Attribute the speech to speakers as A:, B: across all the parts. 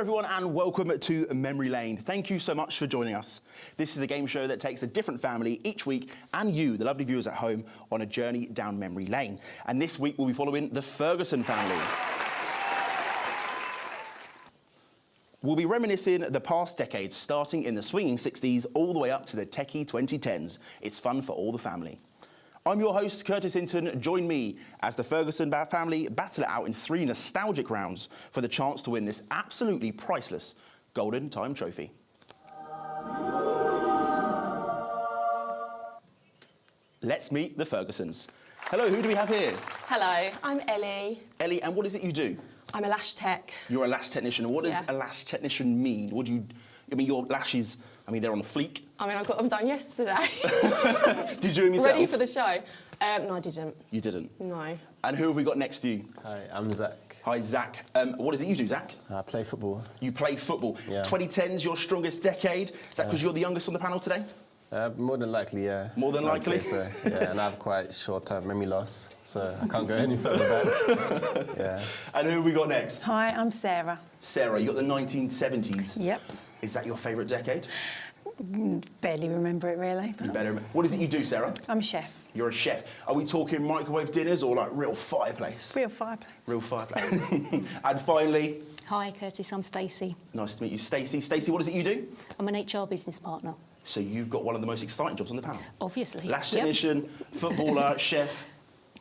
A: everyone and welcome to Memory Lane. Thank you so much for joining us. This is the game show that takes a different family each week and you, the lovely viewers at home, on a journey down memory lane. And this week we'll be following the Ferguson family. We'll be reminiscing the past decades, starting in the swinging 60s all the way up to the techie 2010s. It's fun for all the family. I'm your host, Curtis Hinton. Join me as the Ferguson family battle it out in 3 nostalgic rounds for the chance to win this absolutely priceless Golden Time Trophy. Let's meet the Fergusons. Hello, who do we have here?
B: Hello, I'm Ellie.
A: Ellie, and what is it you do?
B: I'm a lash tech.
A: You're a lash technician. What does a lash technician mean? What do you... I mean, your lashes, I mean, they're on fleek.
B: I mean, I got them done yesterday.
A: Did you do them yourself?
B: Ready for the show. No, I didn't.
A: You didn't?
B: No.
A: And who have we got next to you?
C: Hi, I'm Zach.
A: Hi, Zach. What is it you do, Zach?
C: I play football.
A: You play football.
C: Yeah.
A: 2010's your strongest decade. Is that because you're the youngest on the panel today?
C: More than likely, yeah.
A: More than likely?
C: I'd say so. Yeah, and I have quite short-term memory loss, so I can't go any further back. Yeah.
A: And who have we got next?
D: Hi, I'm Sarah.
A: Sarah, you got the 1970s.
D: Yep.
A: Is that your favourite decade?
D: Barely remember it, really.
A: You better. What is it you do, Sarah?
D: I'm a chef.
A: You're a chef. Are we talking microwave dinners or like real fireplace?
D: Real fireplace.
A: Real fireplace. And finally...
E: Hi, Curtis, I'm Stacey.
A: Nice to meet you, Stacey. Stacey, what is it you do?
E: I'm an HR business partner.
A: So you've got one of the most exciting jobs on the panel.
E: Obviously.
A: Lash
E: Yep.
A: technician, footballer, chef,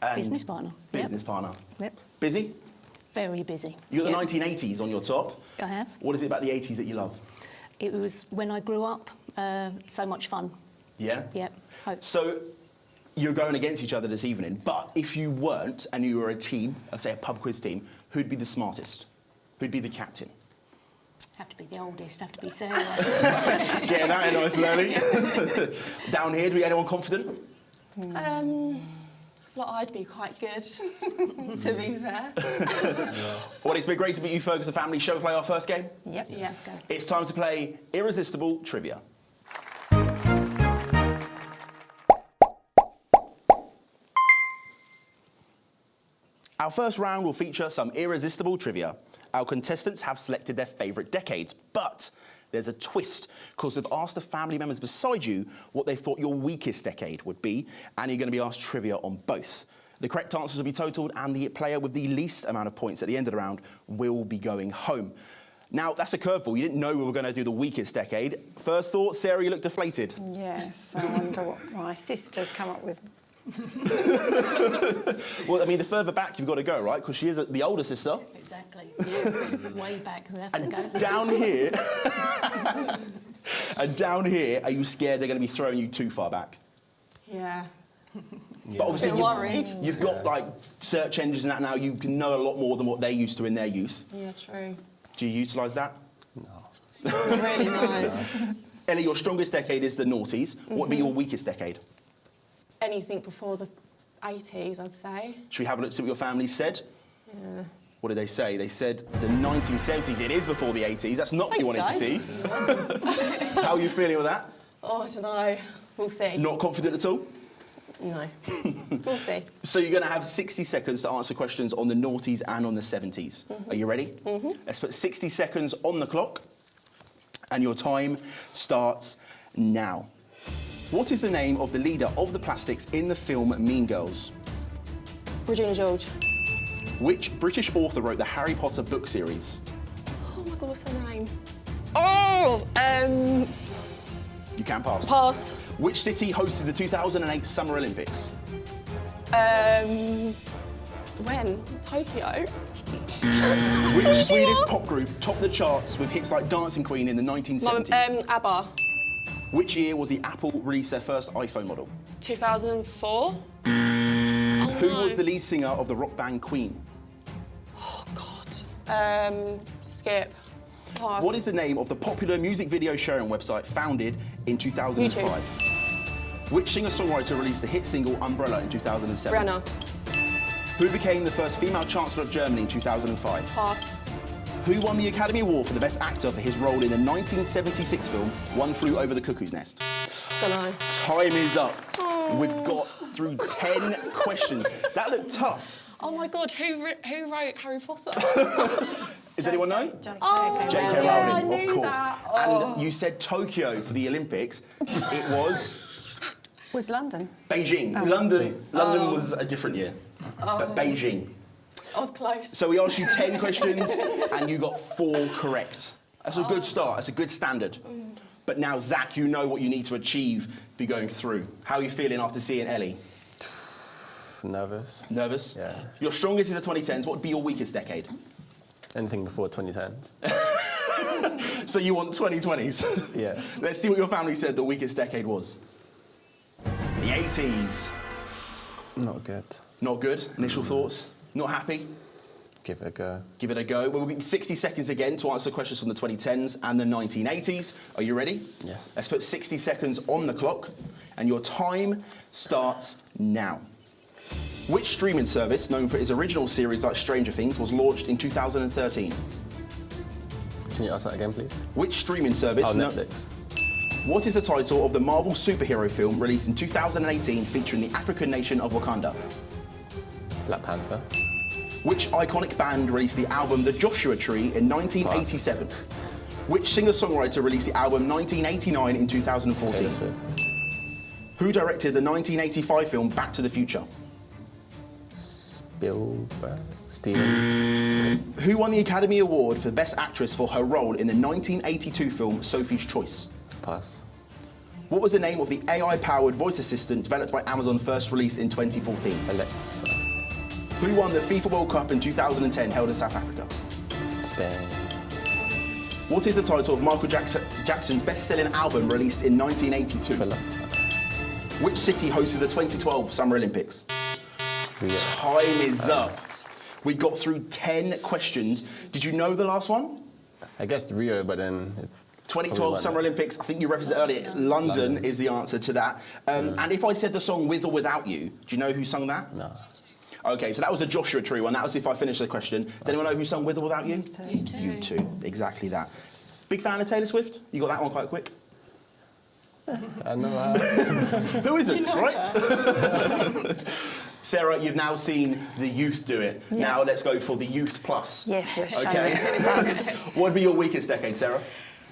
A: and...
E: Business partner.
A: Business
E: Yep.
A: partner.
E: Yep.
A: Busy?
E: Very busy.
A: You've got
E: Yep.
A: the 1980s on your top.
E: I have.
A: What is it about the 80s that you love?
E: It was when I grew up, so much fun.
A: Yeah?
E: Yep. Hope.
A: So you're going against each other this evening, but if you weren't and you were a team, let's say a pub quiz team, who'd be the smartest? Who'd be the captain?
E: Have to be the oldest, have to be Sarah.
A: Getting that in nice and early. Down here, do we anyone confident?
B: I feel like I'd be quite good, to be fair.
A: Well, it's been great to meet you, Ferguson family. Shall we play our first game?
D: Yep.
E: Yes.
A: It's time to play Irresistible Trivia. Our first round will feature some irresistible trivia. Our contestants have selected their favourite decades, but there's a twist, because we've asked the family members beside you what they thought your weakest decade would be, and you're going to be asked trivia on both. The correct answers will be totalled, and the player with the least amount of points at the end of the round will be going home. Now, that's a curveball. You didn't know we were going to do the weakest decade. First thought, Sarah, you look deflated.
D: Yes, I wonder what my sister's come up with.
A: Well, I mean, the further back you've got to go, right? Because she is the older sister.
E: Exactly. Yeah. Way back, we have to
A: And
E: go.
A: down here, and down here, are you scared they're going to be throwing you too far back?
B: Yeah.
A: But obviously,
B: Bit worried.
A: you've got like search engines and that now. You can know a lot more than what they used to in their youth.
B: Yeah, true.
A: Do you utilise that?
B: Not really, no.
A: Ellie, your strongest decade is the noughties. What would be your weakest decade?
B: Anything before the 80s, I'd say.
A: Should we have a look, see what your family said?
B: Yeah.
A: What did they say? They said the 1970s. It is before the 80s. That's not what you wanted
B: Thanks,
A: to see. How are you feeling with that?
B: Oh, I don't know. We'll see.
A: Not confident at all?
B: No. We'll see.
A: So you're going to have 60 seconds to answer questions on the noughties and on the 70s. Are you ready? Let's put 60 seconds on the clock. And your time starts now. What is the name of the leader of the Plastics in the film Mean Girls?
B: Regina George.
A: Which British author wrote the Harry Potter book series?
B: Oh my God, what's her name? Oh,
A: You can pass.
B: pass.
A: Which city hosted the 2008 Summer Olympics?
B: When? Tokyo.
A: Which Swedish pop group topped the charts with hits like Dancing Queen in the 1970s?
B: ABBA.
A: Which year was the Apple released their first iPhone model?
B: 2004.
A: Who was the lead singer of the rock band Queen?
B: Oh God. Skip. Pass.
A: What is the name of the popular music video sharing website founded in 2005?
B: YouTube.
A: Which singer-songwriter released the hit single Umbrella in 2007?
B: Rihanna.
A: Who became the first female Chancellor of Germany in 2005?
B: Pass.
A: Who won the Academy Award for the Best Actor for his role in the 1976 film One Flew Over the Cuckoo's Nest?
B: Don't know.
A: Time is up. We've got through 10 questions. That looked tough.
B: Oh my God, who wrote Harry Potter?
A: Does anyone know?
B: Oh,
A: J.K.
B: yeah, I
A: Rowling,
B: knew
A: of course.
B: that. Oh.
A: And you said Tokyo for the Olympics. It was
D: Was London.
A: Beijing. London was a different year, but Beijing.
B: I was close.
A: So we asked you 10 questions and you got 4 correct. That's a good start, that's a good standard. But now, Zach, you know what you need to achieve be going through. How are you feeling after seeing Ellie?
C: Nervous.
A: Nervous?
C: Yeah.
A: Your strongest is the 2010s. What would be your weakest decade?
C: Anything before 2010s.
A: So you want 2020s?
C: Yeah.
A: Let's see what your family said the weakest decade was. The 80s.
C: Not good.
A: Not good. Initial thoughts? Not happy?
C: Give it a go.
A: Give it a go. Well, we'll give you 60 seconds again to answer questions from the 2010s and the 1980s. Are you ready?
C: Yes.
A: Let's put 60 seconds on the clock, and your time starts now. Which streaming service, known for its original series like Stranger Things, was launched in 2013?
C: Can you ask that again, please?
A: Which streaming service...
C: Oh, Netflix.
A: What is the title of the Marvel superhero film released in 2018 featuring the African nation of Wakanda?
C: Black Panther.
A: Which iconic band released the album The Joshua Tree in 1987? Which singer-songwriter released the album 1989 in 2014?
C: Taylor Swift.
A: Who directed the 1985 film Back to the Future?
C: Spielberg. Stevens.
A: Who won the Academy Award for Best Actress for her role in the 1982 film Sophie's Choice?
C: Pass.
A: What was the name of the AI-powered voice assistant developed by Amazon first released in 2014?
C: Alexa.
A: Who won the FIFA World Cup in 2010 held in South Africa?
C: Spain.
A: What is the title of Michael Jackson's best-selling album released in 1982?
C: Filler.
A: Which city hosted the 2012 Summer Olympics?
C: Rio.
A: Time is up. We got through 10 questions. Did you know the last one?
C: I guessed Rio, but then...
A: 2012 Summer Olympics, I think you referenced it earlier. London is the answer to that. And if I said the song With or Without You, do you know who sung that?
C: No.
A: Okay, so that was the Joshua Tree one. That was if I finished the question. Does anyone know who sung With or Without You?
B: You too.
A: You too, exactly that. Big fan of Taylor Swift? You got that one quite quick.
C: I know.
A: Who isn't, right? Sarah, you've now seen the youth do it.
D: Yeah.
A: Now let's go for the youth plus.
D: Yes, yes,
A: Okay. What would be your weakest decade, Sarah?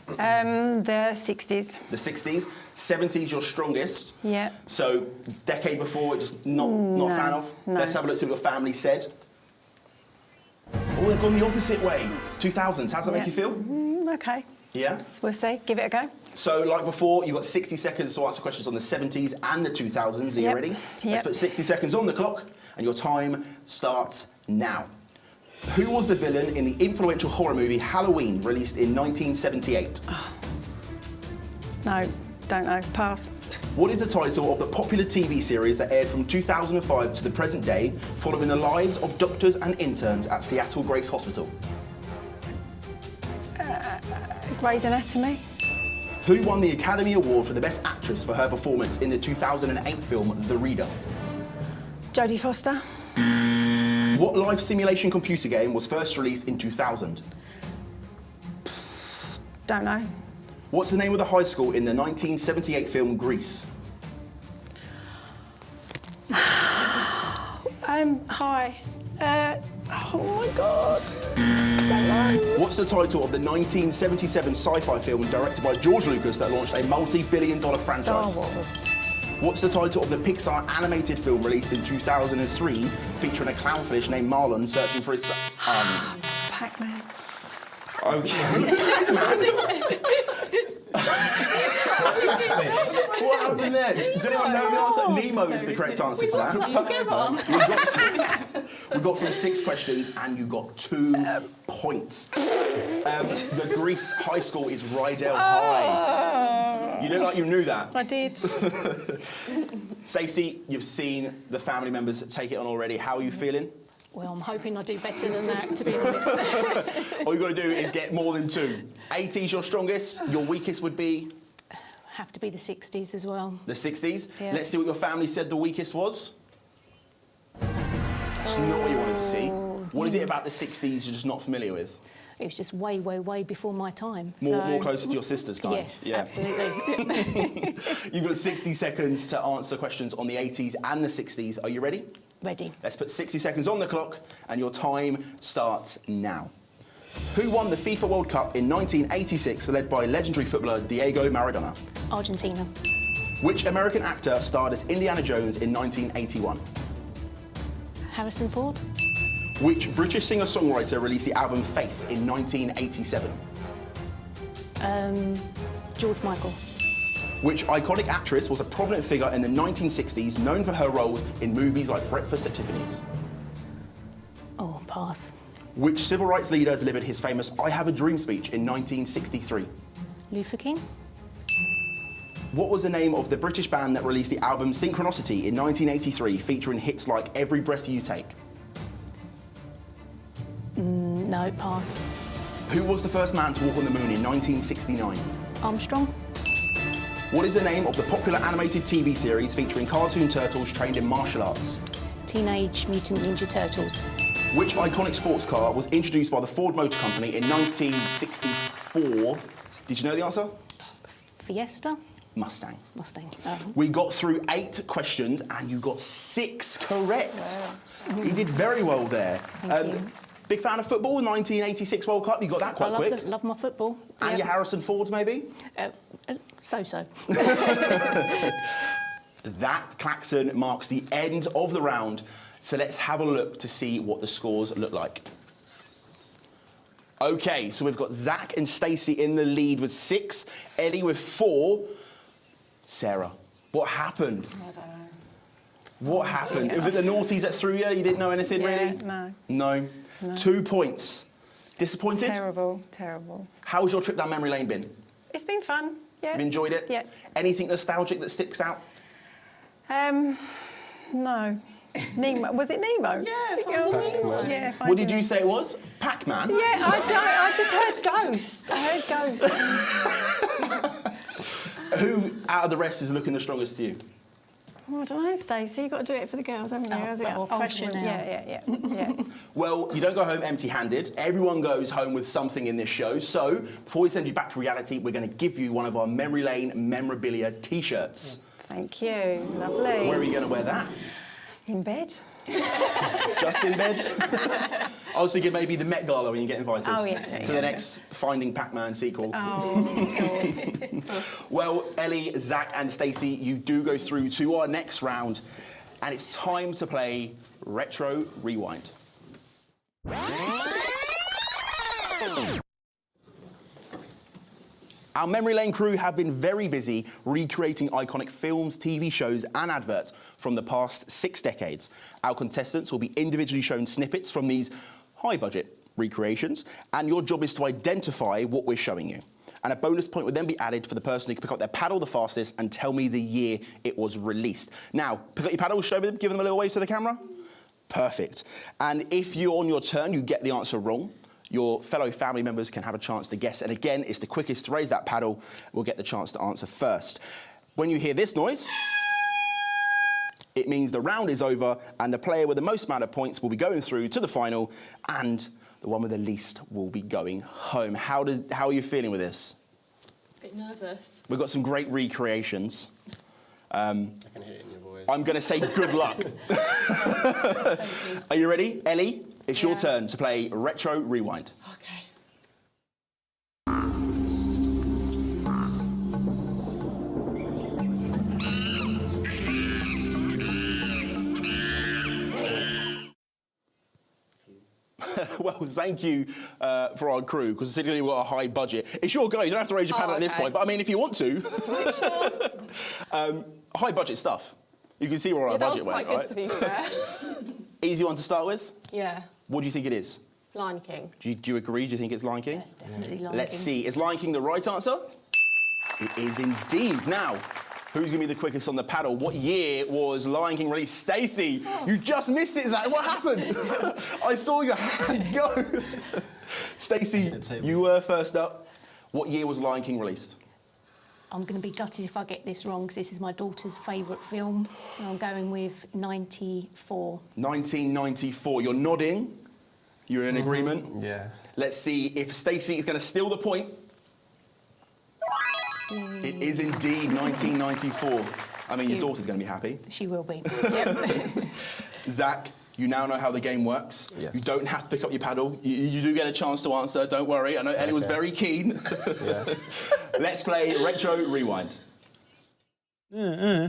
D: The 60s.
A: The 60s. 70s, your strongest.
D: Yeah.
A: So, decade before, just not a fan of?
D: No.
A: Let's have a look, see what your family said. Oh, they've gone the opposite way. 2000s, how's that make you feel?
D: Okay.
A: Yeah?
D: We'll see. Give it a go.
A: So, like before, you've got 60 seconds to answer questions on the 70s and the 2000s. Are you
D: Yep.
A: ready? Let's
D: Yep.
A: put 60 seconds on the clock, and your time starts now. Who was the villain in the influential horror movie Halloween, released in 1978?
D: No, don't know. Pass.
A: What is the title of the popular TV series that aired from 2005 to the present day, following the lives of doctors and interns at Seattle Grace Hospital?
D: Grey's Anatomy.
A: Who won the Academy Award for the Best Actress for her performance in the 2008 film The Reader?
D: Jodie Foster.
A: What life simulation computer game was first released in 2000?
D: Don't know.
A: What's the name of the high school in the 1978 film Grease?
D: Hi. Oh my God. Don't know.
A: What's the title of the 1977 sci-fi film directed by George Lucas that launched a multi-billion-dollar franchise?
D: Star Wars.
A: What's the title of the Pixar animated film released in 2003 featuring a clownfish named Marlon searching for his son?
D: Pac-Man.
A: Okay. What happened there? Does anyone know the answer? Nemo is the correct answer to that.
B: Together.
A: We got through 6 questions and you got 2 points. The Greece High School is Rydell High. You look like you knew that.
D: I did.
A: Stacey, you've seen the family members take it on already. How are you feeling?
E: Well, I'm hoping I do better than that, to be honest.
A: All you've got to do is get more than 2. 80's your strongest. Your weakest would be?
E: Have to be the 60s as well.
A: The 60s.
E: Yeah.
A: Let's see what your family said the weakest was. It's not what you wanted to see. What is it about the 60s you're just not familiar with?
E: It was just way, way, way before my time.
A: More closer to your sister's time.
E: Yes,
A: Yeah.
E: absolutely.
A: You've got 60 seconds to answer questions on the 80s and the 60s. Are you ready?
E: Ready.
A: Let's put 60 seconds on the clock and your time starts now. Who won the FIFA World Cup in 1986, led by legendary footballer Diego Maradona?
E: Argentina.
A: Which American actor starred as Indiana Jones in 1981?
E: Harrison Ford.
A: Which British singer-songwriter released the album Faith in 1987?
E: George Michael.
A: Which iconic actress was a prominent figure in the 1960s, known for her roles in movies like Breakfast at Tiffany's?
E: Oh, pass.
A: Which civil rights leader delivered his famous I Have a Dream speech in 1963?
E: Luther King.
A: What was the name of the British band that released the album Synchronicity in 1983, featuring hits like Every Breath You Take?
E: No, pass.
A: Who was the first man to walk on the moon in 1969?
E: Armstrong.
A: What is the name of the popular animated TV series featuring cartoon turtles trained in martial arts?
E: Teenage Mutant Ninja Turtles.
A: Which iconic sports car was introduced by the Ford Motor Company in 1964? Did you know the answer?
E: Fiesta.
A: Mustang.
E: Mustang.
A: We got through 8 questions and you got 6 correct. You did very well there.
E: Thank you.
A: Big fan of football, 1986 World Cup, you got that quite quick.
E: Love my football.
A: And
E: Yep.
A: your Harrison Fords, maybe?
E: So-so.
A: That klaxon marks the end of the round, so let's have a look to see what the scores look like. Okay, so we've got Zach and Stacey in the lead with 6, Ellie with 4. Sarah, what happened?
B: I don't know.
A: What happened? Was it the naughties that threw you? You didn't know anything, really?
D: No.
A: No. 2 points. Disappointed?
D: Terrible, terrible.
A: How's your trip down memory lane been?
D: It's been fun. Yeah.
A: You enjoyed it?
D: Yeah.
A: Anything nostalgic that sticks out?
D: No. Nemo. Was it Nemo?
B: Yeah, Finding Nemo.
D: Yeah.
A: What did you say it was? Pac-Man?
D: Yeah, I just heard ghosts. I heard ghosts.
A: Who out of the rest is looking the strongest to you?
D: Oh, I don't know, Stacey. You've got to do it for the girls, haven't you?
E: Oh,
D: I think
E: well, pressure now.
D: Yeah.
A: Well, you don't go home empty-handed. Everyone goes home with something in this show. So, before we send you back to reality, we're going to give you one of our Memory Lane memorabilia T-shirts.
D: Thank you. Lovely.
A: Where are you going to wear that?
D: In bed?
A: Just in bed? I was thinking maybe the Met Gala when you get invited.
D: Oh, yeah.
A: To the next Finding Pac-Man sequel.
D: Oh, God.
A: Well, Ellie, Zach and Stacey, you do go through to our next round, and it's time to play Retro Rewind. Our Memory Lane crew have been very busy recreating iconic films, TV shows and adverts from the past 6 decades. Our contestants will be individually shown snippets from these high-budget recreations, and your job is to identify what we're showing you. And a bonus point would then be added for the person who can pick up their paddle the fastest and tell me the year it was released. Now, pick up your paddle, show them, give them a little wave to the camera. Perfect. And if you're on your turn, you get the answer wrong, your fellow family members can have a chance to guess. And again, it's the quickest to raise that paddle will get the chance to answer first. When you hear this noise, it means the round is over and the player with the most amount of points will be going through to the final, and the one with the least will be going home. How are you feeling with this?
B: A bit nervous.
A: We've got some great recreations.
C: I can hear it in your voice.
A: I'm going to say good luck. Are you ready? Ellie, it's your turn to play Retro Rewind.
B: Okay.
A: Well, thank you for our crew, because particularly we've got a high budget. It's your go. You don't have to raise your paddle at this point, but I mean, if you want to.
B: Just to make sure.
A: High budget stuff. You can see where our
B: That was
A: budget went,
B: quite good,
A: right?
B: to be fair.
A: Easy one to start with.
B: Yeah.
A: What do you think it is?
B: Lion King.
A: Do you agree? Do you think it's Lion King?
E: Yes, definitely Lion
A: Let's
E: King.
A: see. Is Lion King the right answer? It is indeed. Now, who's going to be the quickest on the paddle? What year was Lion King released? Stacey, you just missed it, Zach. What happened? I saw your hand go. Stacey, you were first up. What year was Lion King released?
E: I'm going to be gutted if I get this wrong, because this is my daughter's favourite film. And I'm going with 94.
A: 1994. You're nodding. You're in agreement?
C: Yeah.
A: Let's see if Stacey is going to steal the point. It is indeed 1994. I mean, your daughter's going to be happy.
E: She will be.
A: Zach, You now know how the game works.
C: Yes.
A: You don't have to pick up your paddle. You do get a chance to answer, don't worry. I know Ellie was very keen.
C: Yeah.
A: Let's play Retro Rewind.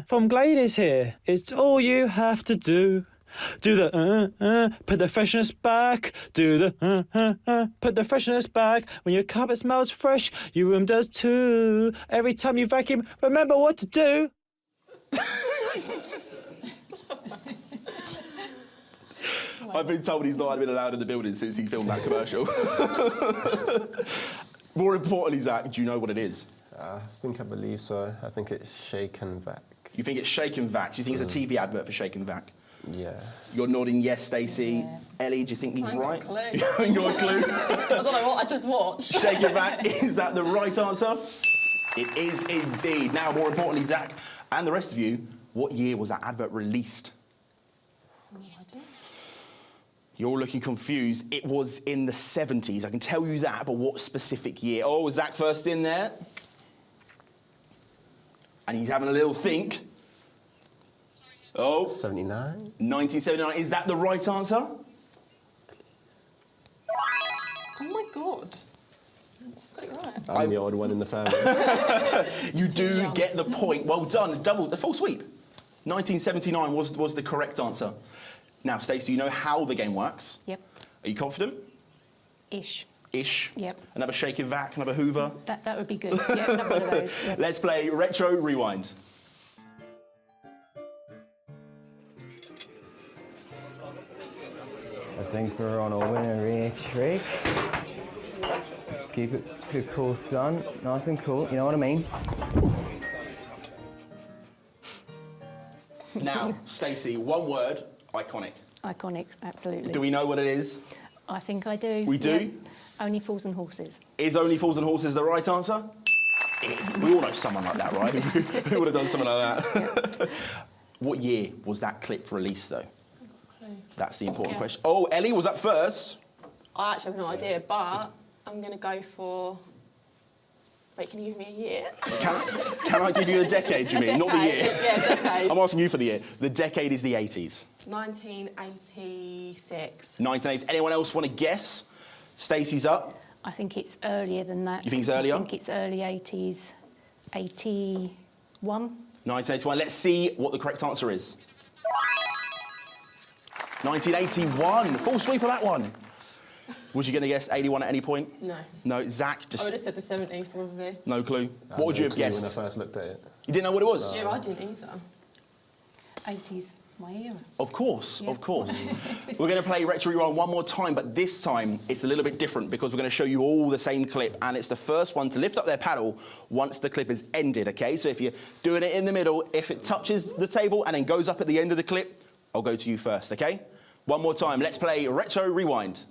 F: From Glade here. It's all you have to do. Do the put the freshness back. Do the put the freshness back. When your carpet smells fresh, your room does too. Every time you vacuum, remember what to do.
A: I've been told he's not been allowed in the building since he filmed that commercial. More importantly, Zach, do you know what it is?
C: I believe so. I think it's Shake and Vac.
A: You think it's Shake and Vac? Do you think it's a TV advert for Shake and Vac?
C: Yeah.
A: You're nodding yes, Stacey.
E: Yeah.
A: Ellie, do you think he's
B: I ain't
A: right?
B: got a clue.
A: You haven't got a clue?
B: I don't know what I just watched.
A: Shake and Vac, is that the right answer? It is indeed. Now, more importantly, Zach, and the rest of you, what year was that advert released?
B: No idea.
A: You're all looking confused. It was in the 70s. I can tell you that, but what specific year? Oh, Zach first in there. And he's having a little think. Oh.
C: 79?
A: 1979. Is that the right answer?
B: Oh my God. Got it right.
C: I'm the old one in the family.
A: You do
B: young.
A: get the point. Well done. Double, the full sweep. 1979 was the correct answer. Now, Stacey, you know how the game works.
E: Yep.
A: Are you confident?
E: Ish.
A: Ish.
E: Yep.
A: Another shake and vac, another hoover.
E: That would be good. Yeah, another one of those. Yep.
A: Let's play Retro Rewind.
G: I think we're on a winner streak. Keep it good, cool, son. Nice and cool, you know what I mean?
A: Now, Stacey, one word, iconic.
E: Iconic, absolutely.
A: Do we know what it is?
E: I think I do.
A: We do?
E: Yep. Only Fools and Horses.
A: Is Only Fools and Horses the right answer? We all know someone like that, right? Who would have done something like that? What year was that clip released, though? That's the important
B: Yes.
A: question. Oh, Ellie was up first.
B: I actually have no idea, but I'm going to go for... Wait, can you give me a year?
A: Can I give you a decade, do you mean? Not the year.
B: Yeah, decade.
A: I'm asking you for the year. The decade is the 80s.
B: 1986.
A: 1980. Anyone else want to guess? Stacey's up.
E: I think it's earlier than that.
A: You think it's earlier?
E: I think it's early 80s. 81?
A: 1981. Let's see what the correct answer is. 1981. Full sweep of that one. Was you going to guess 81 at any point?
B: No.
A: No, Zach,
B: I would
A: just
B: have said the 70s, probably.
A: no clue. What would you have guessed?
C: When I first looked at it.
A: You didn't know what it was?
B: Yeah, I didn't either.
E: 80s, my era.
A: Of course,
E: Yeah.
A: of course. We're going to play Retro Rewind one more time, but this time it's a little bit different because we're going to show you all the same clip, and it's the first one to lift up their paddle once the clip is ended, okay? So if you're doing it in the middle, if it touches the table and then goes up at the end of the clip, I'll go to you first, okay? One more time. Let's play Retro Rewind.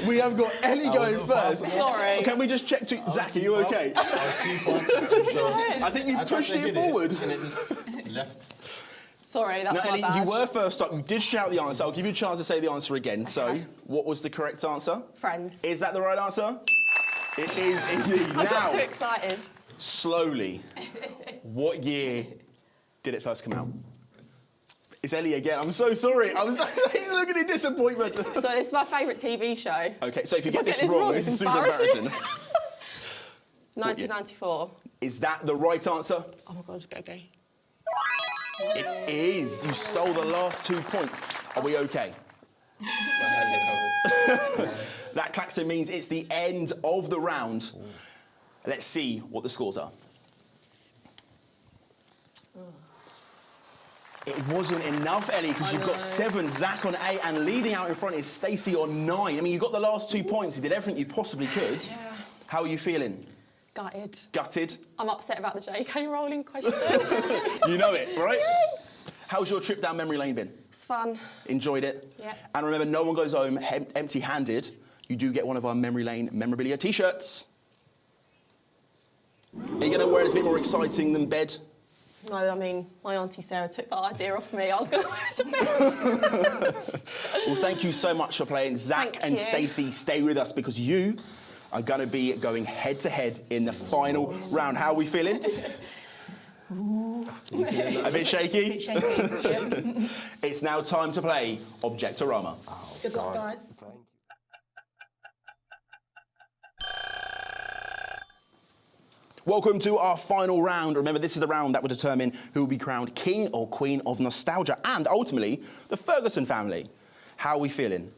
A: We have got Ellie going first.
B: Sorry.
A: Can we just check? Zach, are you okay? I think you pushed it forward.
C: And it just left.
B: Sorry, that's
A: Now,
B: my
A: Ellie,
B: bad.
A: you were first up. You did shout the answer. I'll give you a chance to say the answer again. So,
B: Okay.
A: what was the correct answer?
B: Friends.
A: Is that the right answer? It is indeed.
B: I got too
A: Now,
B: excited.
A: slowly, what year did it first come out? It's Ellie again. I'm so sorry. I'm so he's looking in disappointment.
B: So it's my favourite TV show.
A: Okay, so if you
B: If I
A: get this
B: get this
A: wrong,
B: wrong,
A: this
B: it's
A: is super
B: embarrassing.
A: embarrassing.
B: 1994.
A: Is that the right answer?
B: Oh my God, baby.
A: It is. You stole the last 2 points. Are we okay? That klaxon means it's the end of the round. Let's see what the scores are. It wasn't enough, Ellie, because you've got 7, Zach on 8, and leading out in front is Stacey on 9. I mean, you got the last 2 points. You did everything you possibly could.
B: Yeah.
A: How are you feeling?
B: Gutted.
A: Gutted?
B: I'm upset about the JK Rowling question.
A: You know it, right?
B: Yes.
A: How's your trip down memory lane been?
B: It's fun.
A: Enjoyed it?
B: Yeah.
A: And remember, no one goes home empty-handed. You do get one of our Memory Lane memorabilia T-shirts. Are you going to wear it a bit more exciting than bed?
B: No, I mean, my auntie Sarah took that idea off me. I was going to wear it to bed.
A: Well, thank you so much for playing. Zach
B: Thank
A: and
B: you.
A: Stacey, stay with us because you are going to be going head-to-head in the final round. How are we feeling? A bit shaky?
E: A bit shaky, yeah.
A: It's now time to play Objectorama.
E: Good luck, guys.
A: Welcome to our final round. Remember, this is the round that will determine who will be crowned King or Queen of Nostalgia and, ultimately, the Ferguson family. How are we feeling?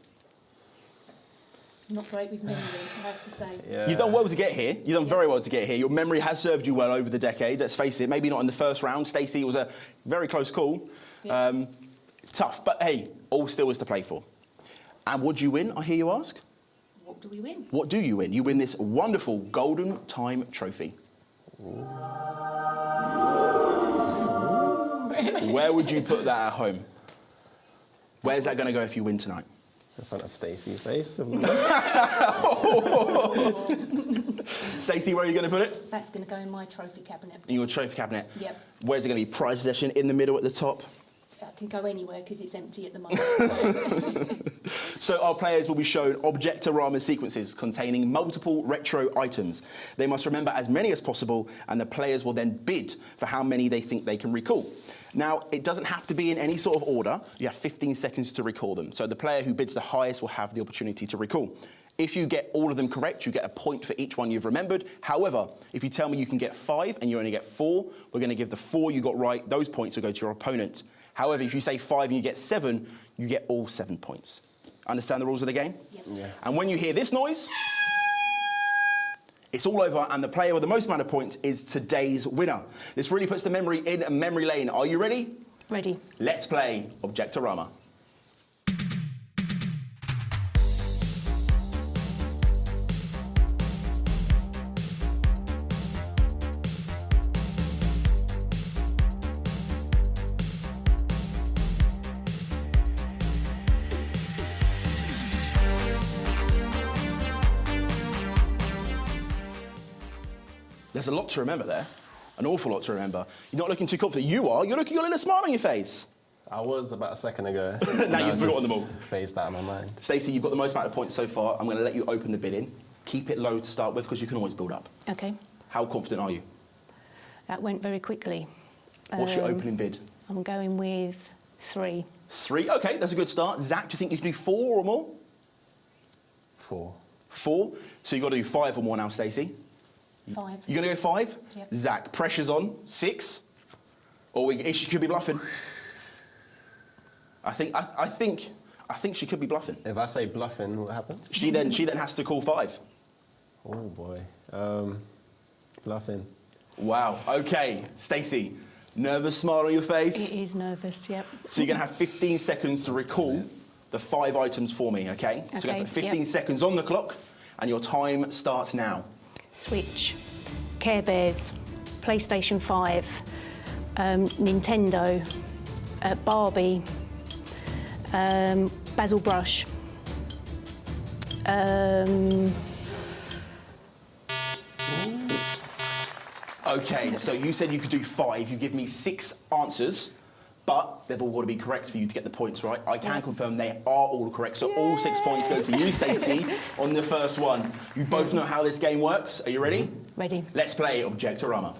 E: Not great with memory, I have to say.
C: Yeah.
A: You've done well to get here. You've done very well to get here. Your memory has served you well over the decade, let's face it. Maybe not in the first round. Stacey, it was a very close call.
E: Yeah.
A: Tough, but hey, all still is to play for. And what do you win, I hear you ask?
E: What do we win?
A: What do you win? You win this wonderful Golden Time trophy. Where would you put that at home? Where's that going to go if you win tonight?
C: In front of Stacey's face.
A: Stacey, where are you going to put it?
E: That's going to go in my trophy cabinet.
A: In your trophy cabinet?
E: Yep.
A: Where's it going to be? Prized possession in the middle at the top?
E: That can go anywhere because it's empty at the moment.
A: So our players will be shown Objectorama sequences containing multiple retro items. They must remember as many as possible, and the players will then bid for how many they think they can recall. Now, it doesn't have to be in any sort of order. You have 15 seconds to recall them. So the player who bids the highest will have the opportunity to recall. If you get all of them correct, you get a point for each one you've remembered. However, if you tell me you can get 5 and you only get 4, we're going to give the 4 you got right. Those points will go to your opponent. However, if you say 5 and you get 7, you get all 7 points. Understand the rules of the game?
E: Yep.
C: Yeah.
A: And when you hear this noise, it's all over, and the player with the most amount of points is today's winner. This really puts the memory in memory lane. Are you ready?
E: Ready.
A: Let's play Objectorama. There's a lot to remember there. An awful lot to remember. You're not looking too confident. You are. You're looking, you're a little smile on your face.
C: I was about a second ago.
A: Now you've forgotten them all.
C: Phased out of my mind.
A: Stacey, you've got the most amount of points so far. I'm going to let you open the bidding. Keep it low to start with because you can always build up.
E: Okay.
A: How confident are you?
E: That went very quickly.
A: What's your opening bid?
E: I'm going with 3.
A: 3. Okay, that's a good start. Zach, do you think you can do 4 or more?
C: 4.
A: 4. So you've got to do 5 or more now, Stacey.
E: 5.
A: You're going to go 5?
E: Yep.
A: Zach, pressure's on. 6. Or she could be bluffing. I think she could be bluffing.
C: If I say bluffing, what happens?
A: She then has to call 5.
C: Oh boy. Bluffing.
A: Wow. Okay, Stacey, nervous smile on your face.
E: It is nervous, yep.
A: So you're going to have 15 seconds to recall the 5 items for me, okay? So you're going to put 15
E: yep.
A: seconds on the clock, and your time starts now.
E: Switch, Care Bears, PlayStation 5, Nintendo, Barbie, Basil Brush,
A: Okay, so you said you could do 5. You give me 6 answers, but they've all got to be correct for you to get the points, right? I can confirm they are all correct, so all 6 points go to you, Stacey, on the first one. You both know how this game works. Are you ready?
E: ready.
A: Let's play Objectorama.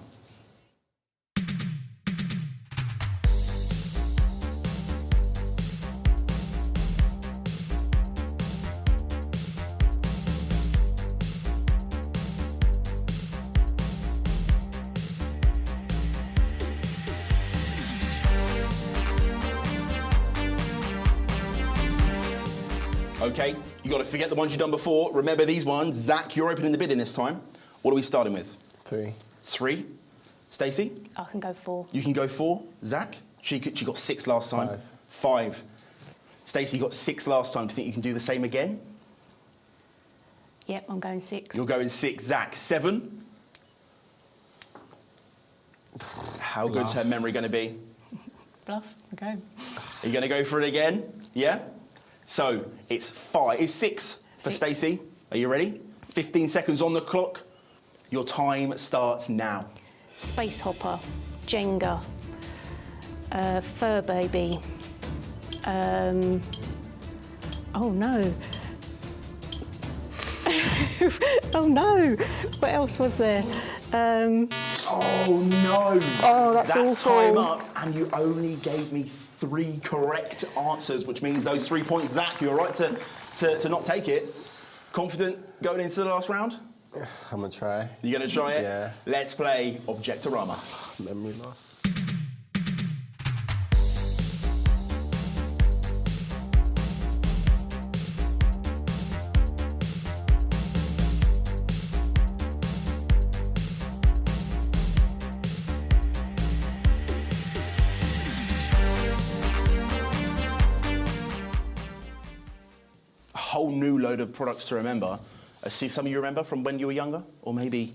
A: Okay, you got to forget the ones you've done before. Remember these ones. Zach, you're opening the bidding this time. What are we starting with?
C: 3.
A: 3. Stacey,
E: I can go 4.
A: you can go 4. Zach, she got 6 last time.
C: 5.
A: 5. Stacey, you got 6 last time. Do you think you can do the same again?
E: Yep, I'm going 6.
A: You're going 6. Zach, 7. How good's her memory going to be?
E: Bluff, okay.
A: Are you going to go for it again? Yeah? So it's 5. It's 6 for
E: 6.
A: Stacey. Are you ready? 15 seconds on the clock. Your time starts now.
E: Space Hopper, Jenga, Fur Baby. Oh no. Oh no. What else was there?
A: Oh no!
E: Oh, that's awful.
A: time up, and you only gave me 3 correct answers, which means those 3 points, Zach, you're right to not take it. Confident going into the last round?
C: I'm gonna try.
A: You gonna try it?
C: Yeah.
A: Let's play Objectorama.
C: Memory loss.
A: A whole new load of products to remember. I see some of you remember from when you were younger, or maybe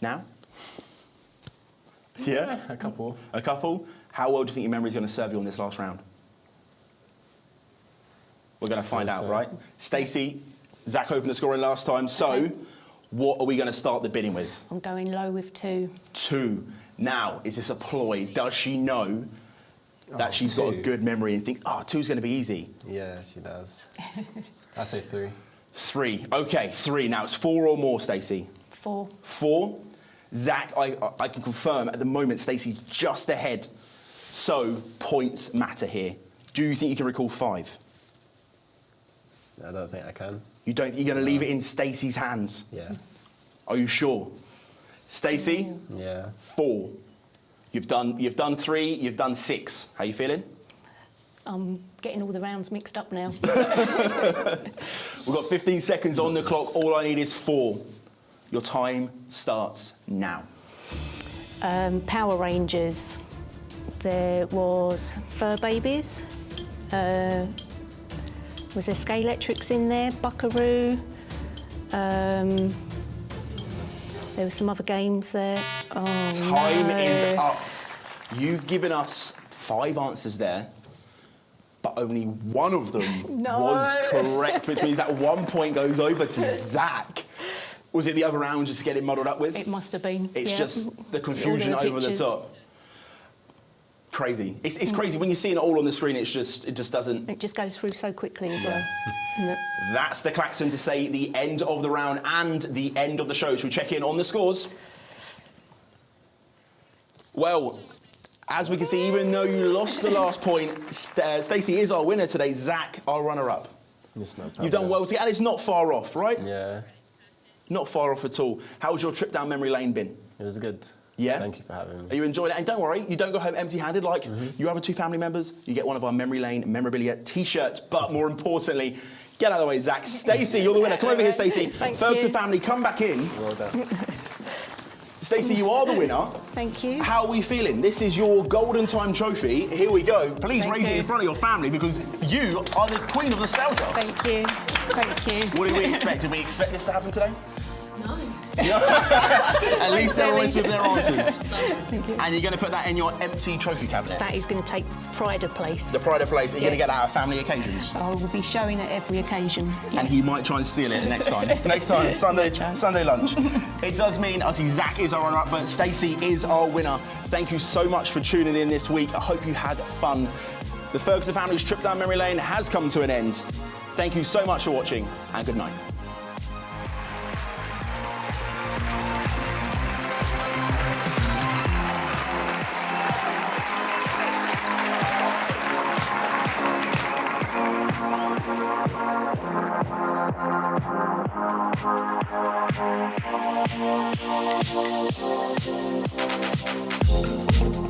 A: now? Yeah?
C: A couple.
A: A couple? How well do you think your memory is going to serve you on this last round? We're going to find out, right? Stacey, Zach opened the scoring last time, so what are we going to start the bidding with?
E: I'm going low with 2.
A: 2. Now, is this a ploy? Does she know that she's got a
C: 2.
A: good memory and think, oh, 2's going to be easy?
C: Yeah, she does. I say 3.
A: 3. Okay, 3. Now, it's 4 or more, Stacey.
E: 4.
A: 4. Zach, I can confirm at the moment Stacey's just ahead. So, points matter here. Do you think you can recall 5?
C: I don't think I can.
A: You don't? You're going to leave it in Stacey's hands?
C: Yeah.
A: Are you sure? Stacey?
C: Yeah.
A: 4. You've done 3. You've done 6. How you feeling?
E: I'm getting all the rounds mixed up now.
A: We've got 15 seconds on the clock. All I need is 4. Your time starts now.
E: Power Rangers. There was Fur Babies. Was there Scalextrics in there? Buckaroo. There were some other games there. Oh,
A: Time
E: no.
A: is up. You've given us 5 answers there, but only one of them was correct, which means that 1 point goes over to Zach. Was it the other round just getting muddled up with?
E: It must have been.
A: It's
E: yeah.
A: just the confusion
E: All the
A: over the
E: pictures.
A: top. Crazy. It's crazy. When you're seeing it all on the screen, it just doesn't...
E: It just goes through so quickly as well. Yeah.
A: That's the klaxon to say the end of the round and the end of the show. Should we check in on the scores? Well, as we can see, even though you lost the last point, Stacey is our winner today. Zach, our runner-up.
C: It's no
A: You've done well today, and it's not far off, right?
C: Yeah.
A: Not far off at all. How's your trip down memory lane been?
C: It was good.
A: Yeah?
C: Thank you for having
A: Are
C: me.
A: you enjoying it? And don't worry, you don't go home empty-handed like your other 2 family members. You get one of our Memory Lane memorabilia T-shirts. But more importantly, get out of the way, Zach. Stacey, you're the winner. Come over here, Stacey.
E: Thank
A: Ferguson
E: you.
A: family, come back in.
C: Well done.
A: Stacey, you are the winner.
E: Thank you.
A: How are we feeling? This is your Golden Time trophy. Here we go. Please
E: Thank
A: raise it
E: you.
A: in front of your family because you are the queen of nostalgia.
E: Thank you. Thank you.
A: What did we expect? Did we expect this to happen today?
B: No.
A: At least they're honest with their answers.
E: Thank you.
A: And you're going to put that in your empty trophy cabinet.
E: That is going to take pride of place.
A: The pride of place. Are you going to
E: Yes.
A: get that at family occasions?
E: I will be showing at every occasion.
A: And
E: Yes.
A: he might try and steal it next time. Next time, Sunday lunch. It does mean, obviously, Zach is our runner-up, but Stacey is our winner. Thank you so much for tuning in this week. I hope you had fun. The Ferguson family's trip down memory lane has come to an end. Thank you so much for watching, and good night.
H: Thank you.